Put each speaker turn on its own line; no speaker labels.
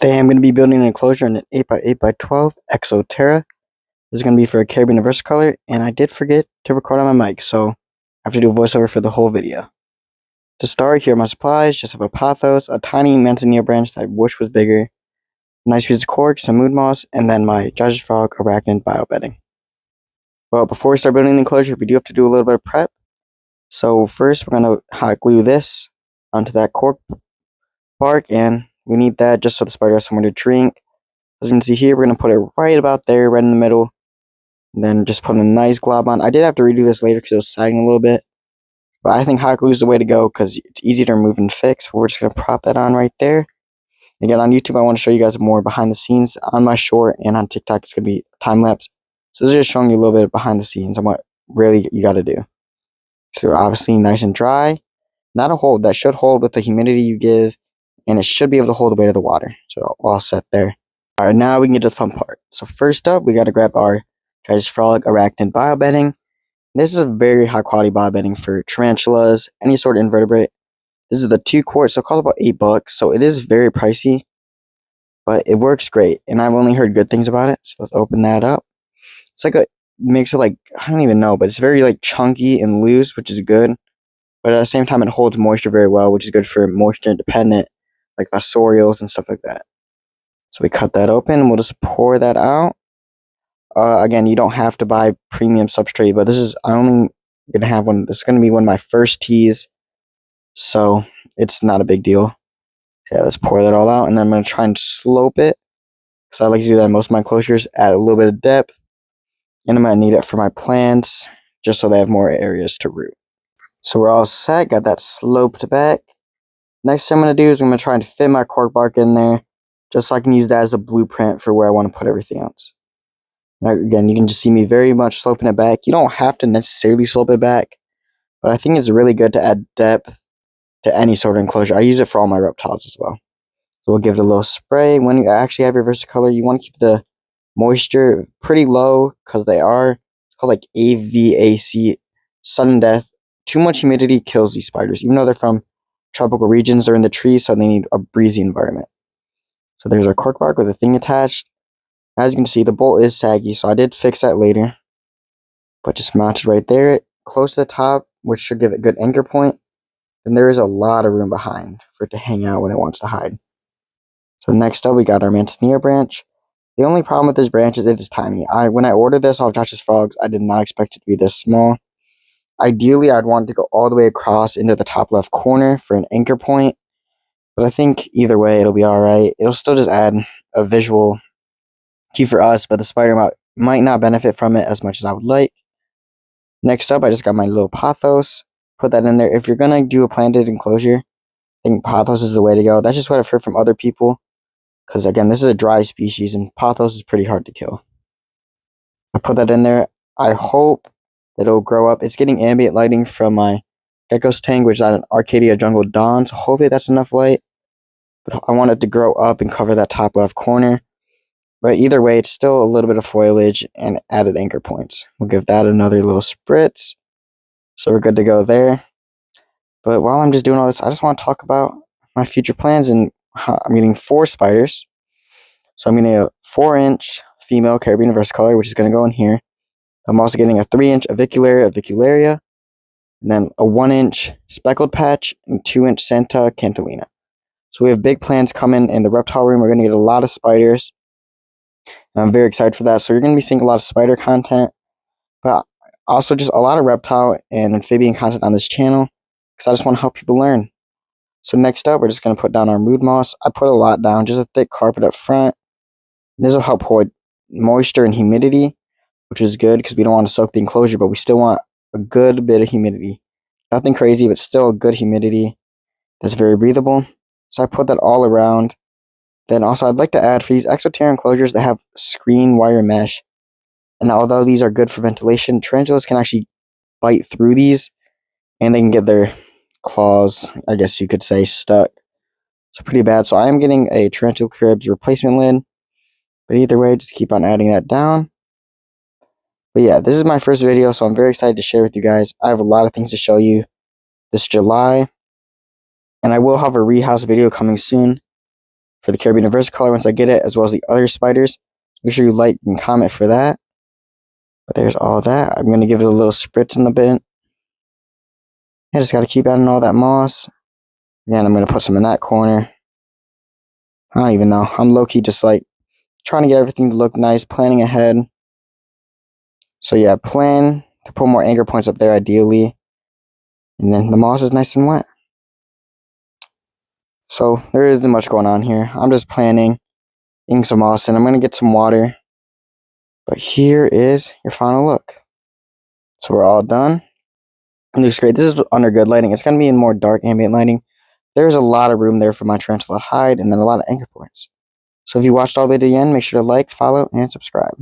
Today I'm going to be building an enclosure in an 8x8x12 EXO Terra. This is going to be for a Carbieana Versicolor, and I did forget to record on my mic, so I have to do a voiceover for the whole video. To start, here are my supplies. Just have a pothos, a tiny manzanilla branch that I wish was bigger, a nice piece of cork, some mood moss, and then my Judge's Frog arachnid biobedding. Well, before we start building the enclosure, we do have to do a little bit of prep. So first, we're going to hot glue this onto that cork bark, and we need that just so the spider has somewhere to drink. As you can see here, we're going to put it right about there, right in the middle. And then just put a nice glob on. I did have to redo this later because it was sagging a little bit. But I think hot glue is the way to go because it's easy to remove and fix. We're just going to prop that on right there. Again, on YouTube, I want to show you guys more behind the scenes. On my short and on TikTok, it's going to be time-lapse. So this is just showing you a little bit behind the scenes and what really you got to do. So obviously nice and dry. Not a hold. That should hold with the humidity you give. And it should be able to hold the weight of the water. So all set there. Alright, now we can get to the fun part. So first up, we got to grab our Judge's Frog arachnid biobedding. This is a very high quality biobedding for tarantulas, any sort of invertebrate. This is the 2 quart, so it costs about $8. So it is very pricey, but it works great. And I've only heard good things about it. So let's open that up. It's like makes it like, I don't even know, but it's very like chunky and loose, which is good. But at the same time, it holds moisture very well, which is good for moisture independent, like Versicolors and stuff like that. So we cut that open. We'll just pour that out. Again, you don't have to buy premium substrate, but this is, I'm only going to have one. This is going to be one of my first teas. So it's not a big deal. Yeah, let's pour that all out. And then I'm going to try and slope it. Because I like to do that in most of my enclosures. Add a little bit of depth. And I'm going to need it for my plants. Just so they have more areas to root. So we're all set. Got that sloped back. Next thing I'm going to do is I'm going to try and fit my cork bark in there. Just so I can use that as a blueprint for where I want to put everything else. Now, again, you can just see me very much sloping it back. You don't have to necessarily slope it back. But I think it's really good to add depth to any sort of enclosure. I use it for all my reptiles as well. So we'll give it a little spray. When you actually have your Versicolor, you want to keep the moisture pretty low. Because they are, it's called like AVAC, sudden death. Too much humidity kills these spiders. Even though they're from tropical regions, they're in the trees. So they need a breezy environment. So there's our cork bark with a thing attached. As you can see, the bolt is saggy, so I did fix that later. But just mount it right there, close to the top, which should give it a good anchor point. And there is a lot of room behind for it to hang out when it wants to hide. So next up, we got our manzanilla branch. The only problem with this branch is it is tiny. When I ordered this off Judge's Frogs, I did not expect it to be this small. Ideally, I'd want it to go all the way across into the top left corner for an anchor point. But I think either way, it'll be alright. It'll still just add a visual key for us, but the spider might not benefit from it as much as I would like. Next up, I just got my little pothos. Put that in there. If you're going to do a planted enclosure, I think pothos is the way to go. That's just what I've heard from other people. Because again, this is a dry species and pothos is pretty hard to kill. I put that in there. I hope that it'll grow up. It's getting ambient lighting from my gecko's tank, which is on an Arcadia Jungle Dawn. So hopefully that's enough light. But I want it to grow up and cover that top left corner. But either way, it's still a little bit of foliage and added anchor points. We'll give that another little spritz. So we're good to go there. But while I'm just doing all this, I just want to talk about my future plans. And I'm getting 4 spiders. So I'm getting a 4-inch female Carbieana Versicolor, which is going to go in here. I'm also getting a 3-inch avicularia, and then a 1-inch speckled patch, and 2-inch Santa Cantilena. So we have big plans coming in the reptile room. We're going to get a lot of spiders. And I'm very excited for that. So you're going to be seeing a lot of spider content, but also just a lot of reptile and amphibian content on this channel because I just want to help people learn. So next up, we're just going to put down our mood moss. I put a lot down, just a thick carpet up front. This will help hold moisture and humidity, which is good because we don't want to soak the enclosure, but we still want a good bit of humidity. Nothing crazy, but still a good humidity that's very breathable. So I put that all around. Then also, I'd like to add for these EXO Terra enclosures that have screen wire mesh. And although these are good for ventilation, tarantulas can actually bite through these. And they can get their claws, I guess you could say, stuck. So pretty bad. So I am getting a tarantula cribs replacement lid. But either way, just keep on adding that down. But yeah, this is my first video, so I'm very excited to share with you guys. I have a lot of things to show you this July. And I will have a rehouse video coming soon for the Carbieana Versicolor once I get it, as well as the other spiders. Make sure you like and comment for that. But there's all that. I'm going to give it a little spritz in a bit. I just got to keep adding all that moss. Again, I'm going to put some in that corner. I don't even know. I'm low-key just like trying to get everything to look nice, planning ahead. So yeah, plan to put more anchor points up there ideally. And then the moss is nice and wet. So there isn't much going on here. I'm just planning, getting some moss in. I'm going to get some water. But here is your final look. So we're all done. It looks great. This is under good lighting. It's going to be in more dark ambient lighting. There's a lot of room there for my tarantula to hide, and then a lot of anchor points. So if you watched all the way to the end, make sure to like, follow, and subscribe.